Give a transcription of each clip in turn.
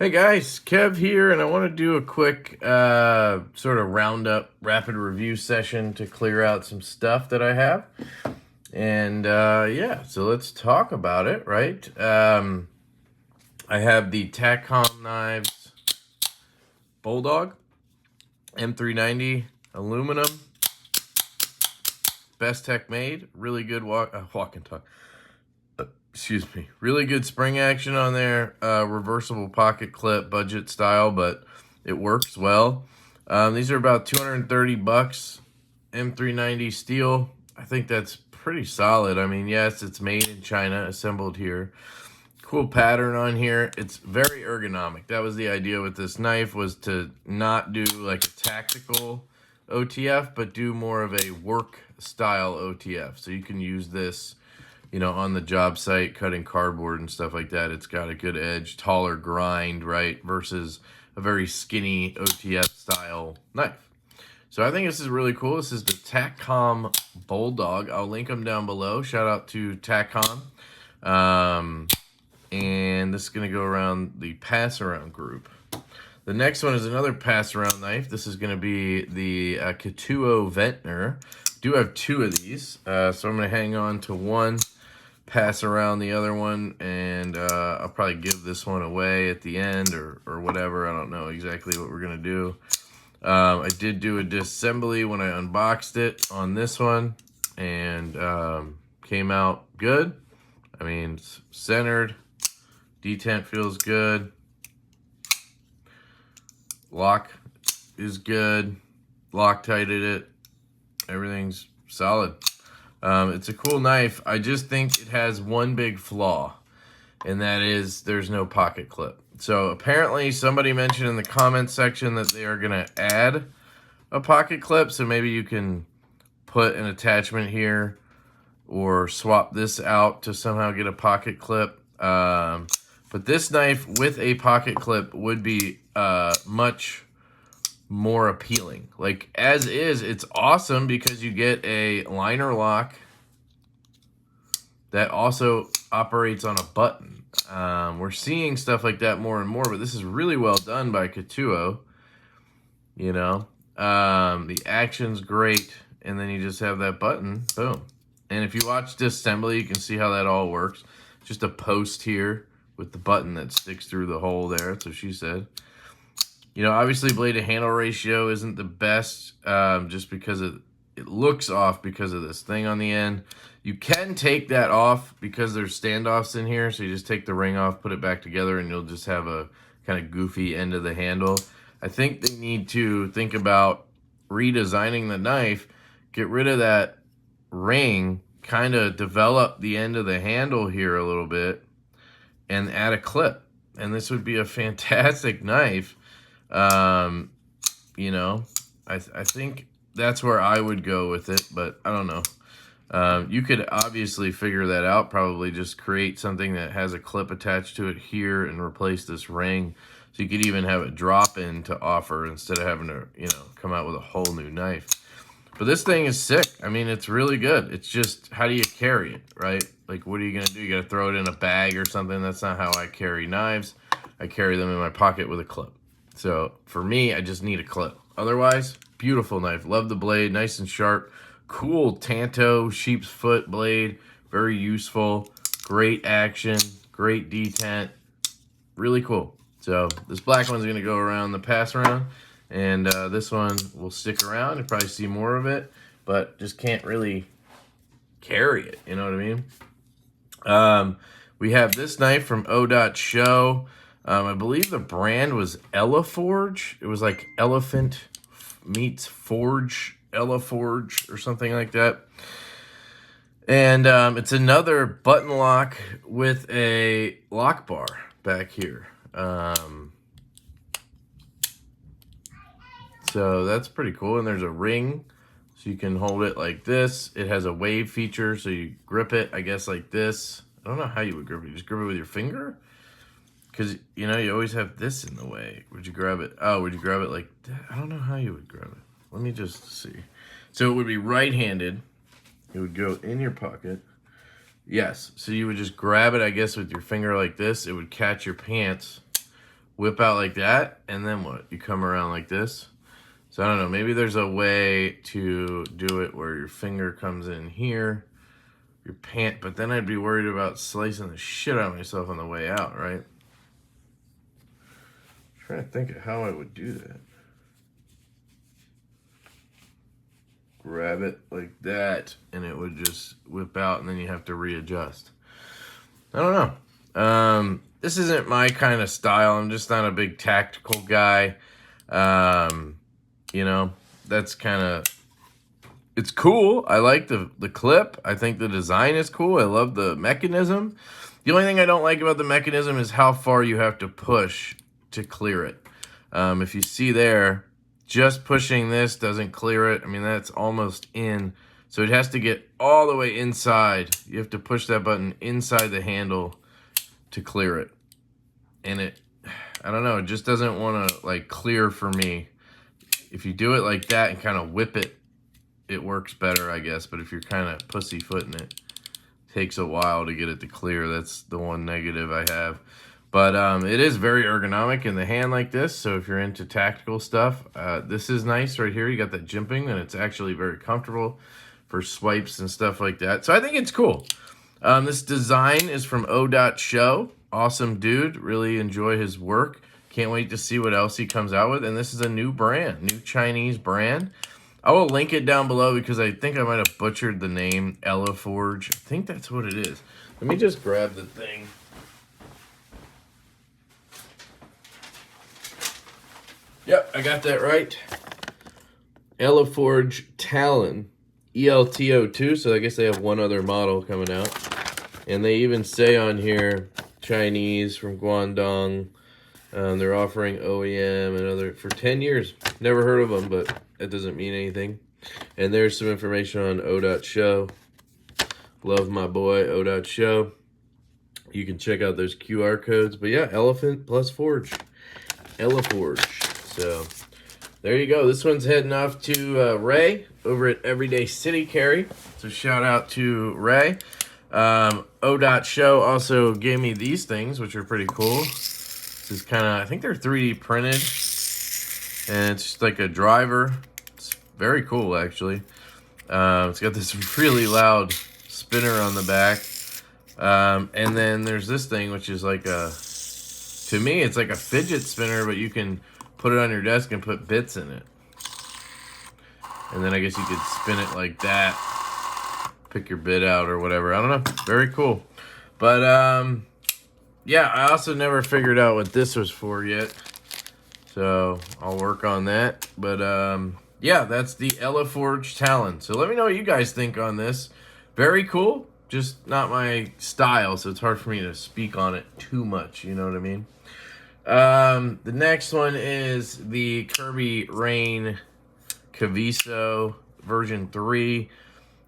Hey guys, Kev here, and I want to do a quick sort of roundup, rapid review session to clear out some stuff that I have. And yeah, so let's talk about it, right? I have the Takom Knives Bulldog M390 aluminum, best tech made, really good walk and talk. Excuse me, really good spring action on there, reversible pocket clip, budget style, but it works well. These are about 230 bucks, M390 steel. I think that's pretty solid. I mean, yes, it's made in China, assembled here. Cool pattern on here. It's very ergonomic. That was the idea with this knife, was to not do like a tactical OTF, but do more of a work style OTF. So you can use this, you know, on the job site, cutting cardboard and stuff like that. It's got a good edge, taller grind, right, versus a very skinny OTF style knife. So I think this is really cool. This is the Takom Bulldog. I'll link them down below. Shout out to Takom. And this is going to go around the pass-around group. The next one is another pass-around knife. This is going to be the Katuo Ventnor. Do have two of these, so I'm going to hang on to one, pass around the other one, and I'll probably give this one away at the end or whatever. I don't know exactly what we're going to do. I did do a disassembly when I unboxed it on this one, and came out good. I mean, it's centered. Detent feels good. Lock is good. Loctited it. Everything's solid. It's a cool knife. I just think it has one big flaw, and that is there's no pocket clip. So apparently somebody mentioned in the comments section that they are going to add a pocket clip, so maybe you can put an attachment here or swap this out to somehow get a pocket clip. But this knife with a pocket clip would be much more appealing. Like, as is, it's awesome because you get a liner lock that also operates on a button. We're seeing stuff like that more and more, but this is really well done by Katuo. You know, the action's great, and then you just have that button, boom. And if you watch Disassembly, you can see how that all works. Just a post here with the button that sticks through the hole there. That's what she said. You know, obviously blade to handle ratio isn't the best, just because it looks off because of this thing on the end. You can take that off because there's standoffs in here, so you just take the ring off, put it back together, and you'll just have a kind of goofy end of the handle. I think they need to think about redesigning the knife, get rid of that ring, kind of develop the end of the handle here a little bit, and add a clip. And this would be a fantastic knife. You know, I think that's where I would go with it, but I don't know. You could obviously figure that out, probably just create something that has a clip attached to it here and replace this ring. So you could even have a drop-in to offer instead of having to, you know, come out with a whole new knife. But this thing is sick. I mean, it's really good. It's just, how do you carry it, right? Like, what are you going to do? You got to throw it in a bag or something? That's not how I carry knives. I carry them in my pocket with a clip. So for me, I just need a clip. Otherwise, beautiful knife. Love the blade, nice and sharp. Cool Tanto sheep's foot blade, very useful. Great action, great detent, really cool. So this black one's gonna go around the pass around, and this one will stick around. You'll probably see more of it, but just can't really carry it. You know what I mean? We have this knife from O.Show. I believe the brand was EleForge. It was like elephant meets forge, EleForge or something like that. And it's another button lock with a lock bar back here. So that's pretty cool. And there's a ring, so you can hold it like this. It has a wave feature, so you grip it, I guess, like this. I don't know how you would grip it. You just grip it with your finger? Because, you know, you always have this in the way. Would you grab it? Oh, would you grab it like that? I don't know how you would grab it. Let me just see. So it would be right-handed. It would go in your pocket. Yes. So you would just grab it, I guess, with your finger like this. It would catch your pants whip out like that, and then what? You come around like this. So I don't know, maybe there's a way to do it where your finger comes in here, your pant, but then I'd be worried about slicing the shit out of myself on the way out, right? I'm trying to think of how I would do that. Grab it like that, and it would just whip out, and then you have to readjust. I don't know. This isn't my kind of style. I'm just not a big tactical guy. You know, that's kind of, it's cool. I like the clip. I think the design is cool. I love the mechanism. The only thing I don't like about the mechanism is how far you have to push to clear it. If you see there, just pushing this doesn't clear it. I mean, that's almost in. So it has to get all the way inside. You have to push that button inside the handle to clear it. And it, I don't know, it just doesn't want to like clear for me. If you do it like that and kind of whip it, it works better, I guess. But if you're kind of pussyfooting it, it takes a while to get it to clear. That's the one negative I have. But it is very ergonomic in the hand like this. So if you're into tactical stuff, this is nice right here. You got that jimping, and it's actually very comfortable for swipes and stuff like that. So I think it's cool. This design is from O.Show. Awesome dude. Really enjoy his work. Can't wait to see what else he comes out with. And this is a new brand, new Chinese brand. I will link it down below because I think I might have butchered the name, EleForge. I think that's what it is. Let me just grab the thing. Yep, I got that right. EleForge Talon, ELTO2. So I guess they have one other model coming out. And they even say on here, Chinese from Guangdong. They're offering OEM and other for 10 years. Never heard of them, but that doesn't mean anything. And there's some information on O.Show. Love my boy, O.Show. You can check out those QR codes. But yeah, Elephant plus Forge. EleForge. So there you go. This one's heading off to Ray over at Everyday City Carry. So shout out to Ray. O.Show also gave me these things, which are pretty cool. This is kind of, I think they're 3D printed, and it's just like a driver. It's very cool, actually. It's got this really loud spinner on the back, and then there's this thing, which is like a, to me, it's like a fidget spinner, but you can put it on your desk and put bits in it. And then I guess you could spin it like that, pick your bit out or whatever. I don't know. Very cool. But, yeah, I also never figured out what this was for yet. So I'll work on that. But, yeah, that's the EleForge Talon. So let me know what you guys think on this. Very cool. Just not my style, so it's hard for me to speak on it too much. You know what I mean? The next one is the Kirby Rain Kiviso version 3.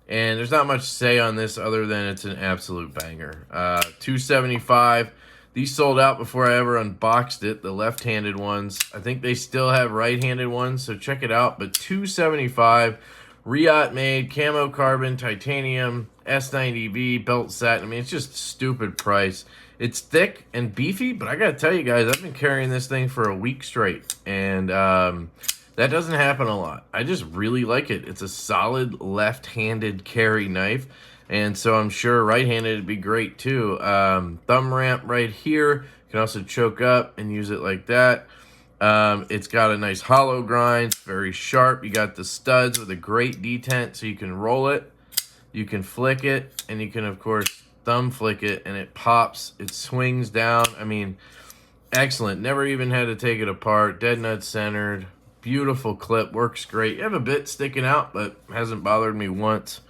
And there's not much to say on this other than it's an absolute banger. $275. These sold out before I ever unboxed it, the left-handed ones. I think they still have right-handed ones, so check it out. But $275, Riot made, camo carbon, titanium, S90B, belt satin. I mean, it's just a stupid price. It's thick and beefy, but I gotta tell you guys, I've been carrying this thing for a week straight, and that doesn't happen a lot. I just really like it. It's a solid left-handed carry knife. And so I'm sure right-handed would be great too. Thumb ramp right here. You can also choke up and use it like that. It's got a nice hollow grind, very sharp. You got the studs with a great detent, so you can roll it, you can flick it, and you can, of course, thumb flick it, and it pops. It swings down. I mean, excellent. Never even had to take it apart. Dead nut centered. Beautiful clip. Works great. You have a bit sticking out, but hasn't bothered me once.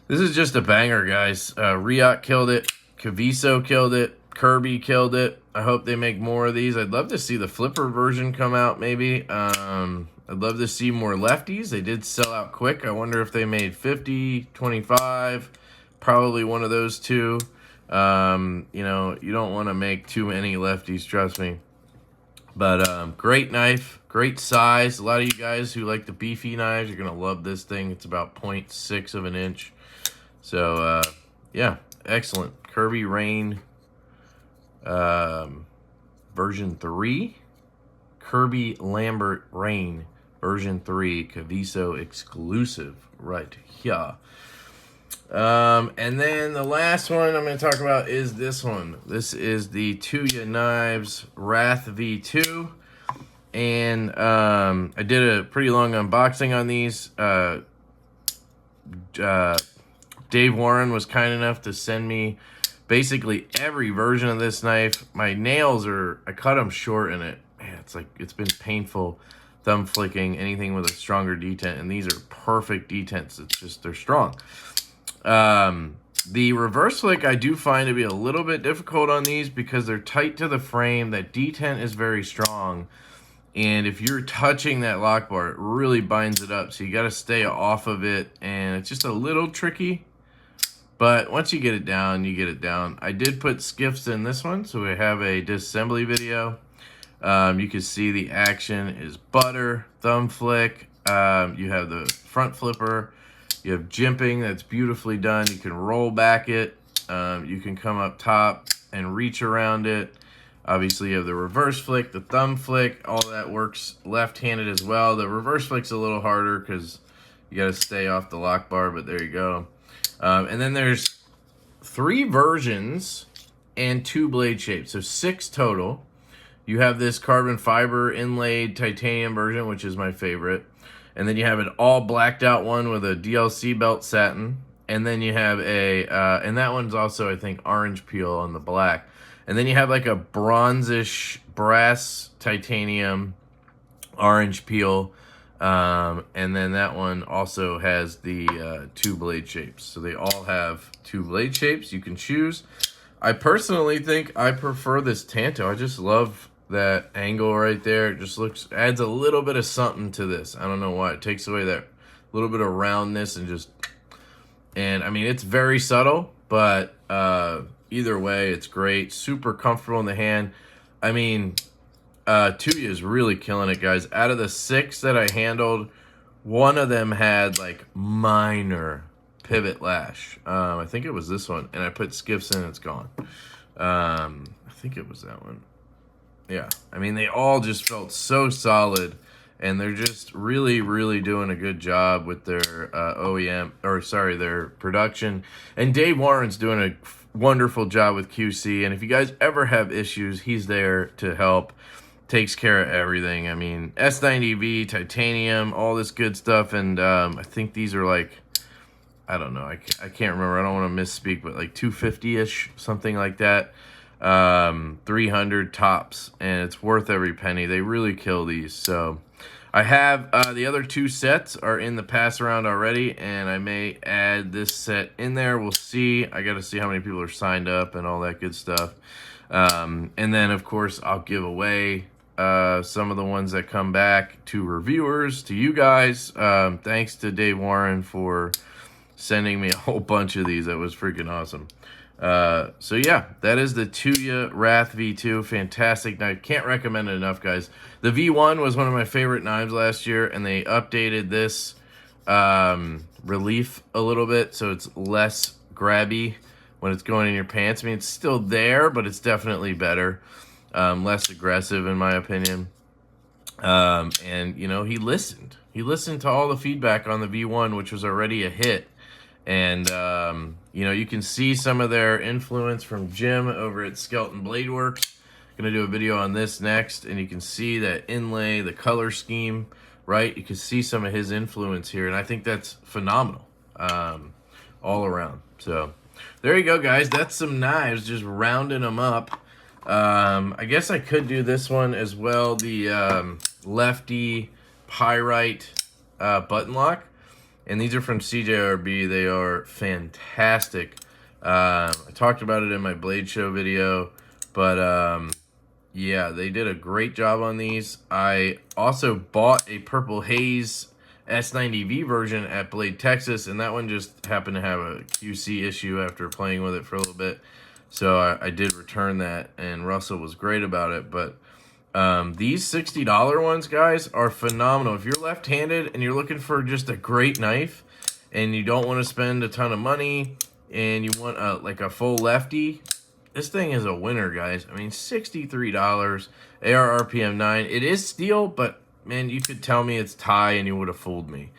This is just a banger, guys. Riot killed it. Kiviso killed it. Kirby killed it. I hope they make more of these. I'd love to see the flipper version come out, maybe. I'd love to see more lefties. They did sell out quick. I wonder if they made 50, 25. Probably one of those two. You know, you don't want to make too many lefties, trust me. But great knife. Great size. A lot of you guys who like the beefy knives, you're going to love this thing. It's about 0.6 of an inch. So, yeah, excellent. Kirby Rain version 3. Kirby Rain version 3, Caviso exclusive right here. And then the last one I'm going to talk about is this one. This is the Tuya Knives Wrath V2. And I did a pretty long unboxing on these. Dave Warren was kind enough to send me basically every version of this knife. My nails I cut them short in it. Man, it's been painful thumb flicking anything with a stronger detent, and these are perfect detents. It's just, they're strong. The reverse flick I do find to be a little bit difficult on these because they're tight to the frame. That detent is very strong, and if you're touching that lock bar, it really binds it up, so you got to stay off of it, and it's just a little tricky. But once you get it down, you get it down. I did put skiffs in this one, so we have a disassembly video. You can see the action is butter, thumb flick. You have the front flipper. You have jimping that's beautifully done. You can roll back it. You can come up top and reach around it. Obviously, you have the reverse flick, the thumb flick. All that works left-handed as well. The reverse flick's a little harder because you got to stay off the lock bar, but there you go. And then there's 3 versions and 2 blade shapes, so 6 total. You have this carbon fiber inlaid titanium version, which is my favorite. And then you have an all blacked out one with a DLC belt satin. And then you have and that one's also, I think, orange peel on the black. And then you have like a bronzish brass titanium orange peel. And then that one also has the 2 blade shapes. So they all have 2 blade shapes you can choose. I personally think I prefer this Tanto. I just love that angle right there. It just adds a little bit of something to this. I don't know why. It takes away that little bit of roundness and I mean, it's very subtle, but either way, it's great. Super comfortable in the hand. I mean, Tuya is really killing it, guys. Out of the 6 that I handled, one of them had like minor pivot lash. I think it was this one, and I put skiffs in, it's gone. I think it was that one. Yeah, I mean, they all just felt so solid, and they're just really, really doing a good job with their their production. And Dave Warren's doing a wonderful job with QC, and if you guys ever have issues, he's there to help. Takes care of everything. I mean, S90V, titanium, all this good stuff, and I think these are like, I don't know, I can't remember, I don't want to misspeak, but like 250-ish, something like that. 300 tops, and it's worth every penny. They really kill these. So I have the other 2 sets are in the pass around already, and I may add this set in there. We'll see. I got to see how many people are signed up and all that good stuff. And then of course I'll give away some of the ones that come back to reviewers, to you guys. Thanks to Dave Warren for sending me a whole bunch of these. That was freaking awesome. So yeah, that is the Tuya Wrath V2. Fantastic knife. Can't recommend it enough, guys. The V1 was one of my favorite knives last year, and they updated this relief a little bit, so it's less grabby when it's going in your pants. I mean, it's still there, but it's definitely better. Less aggressive, in my opinion. And, you know, he listened. He listened to all the feedback on the V1, which was already a hit. And, you know, you can see some of their influence from Jim over at Skeleton Blade Works. Going to do a video on this next, and you can see that inlay, the color scheme, right? You can see some of his influence here, and I think that's phenomenal all around. So there you go, guys. That's some knives, just rounding them up. I guess I could do this one as well, the Lefty Pyrite button lock. And these are from CJRB. They are fantastic. I talked about it in my Blade Show video, but yeah, they did a great job on these. I also bought a Purple Haze S90V version at Blade Texas, and that one just happened to have a QC issue after playing with it for a little bit. So I did return that, and Russell was great about it. But these $60 ones, guys, are phenomenal. If you're left-handed and you're looking for just a great knife and you don't want to spend a ton of money and you want like a full lefty, this thing is a winner, guys. I mean, $63, ARRPM 9. It is steel, but man, you could tell me it's tie and you would have fooled me.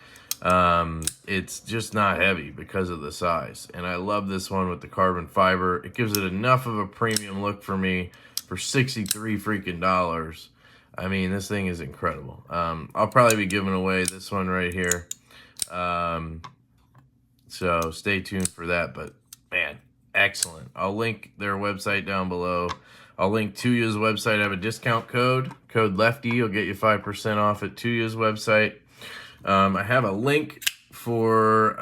It's just not heavy because of the size. And I love this one with the carbon fiber. It gives it enough of a premium look for me for 63 freaking dollars. I mean, this thing is incredible. I'll probably be giving away this one right here. So stay tuned for that. But man, excellent. I'll link their website down below. I'll link Tuya's website. I have a discount code Lefty. You'll get you 5% off at Tuya's website. I have a link for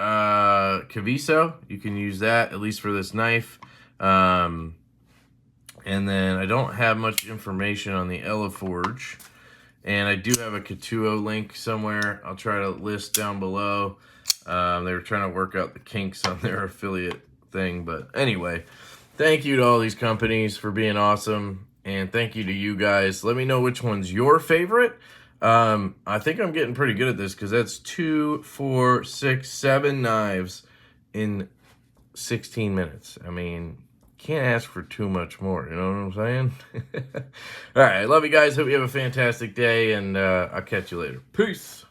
Caviso. You can use that, at least for this knife. And then I don't have much information on the EleForge. And I do have a Katuo link somewhere. I'll try to list down below. They were trying to work out the kinks on their affiliate thing. But anyway, thank you to all these companies for being awesome. And thank you to you guys. Let me know which one's your favorite. I think I'm getting pretty good at this because that's 2, 4, 6, 7 knives in 16 minutes. I mean, can't ask for too much more. You know what I'm saying? All right. I love you guys. Hope you have a fantastic day, and I'll catch you later. Peace.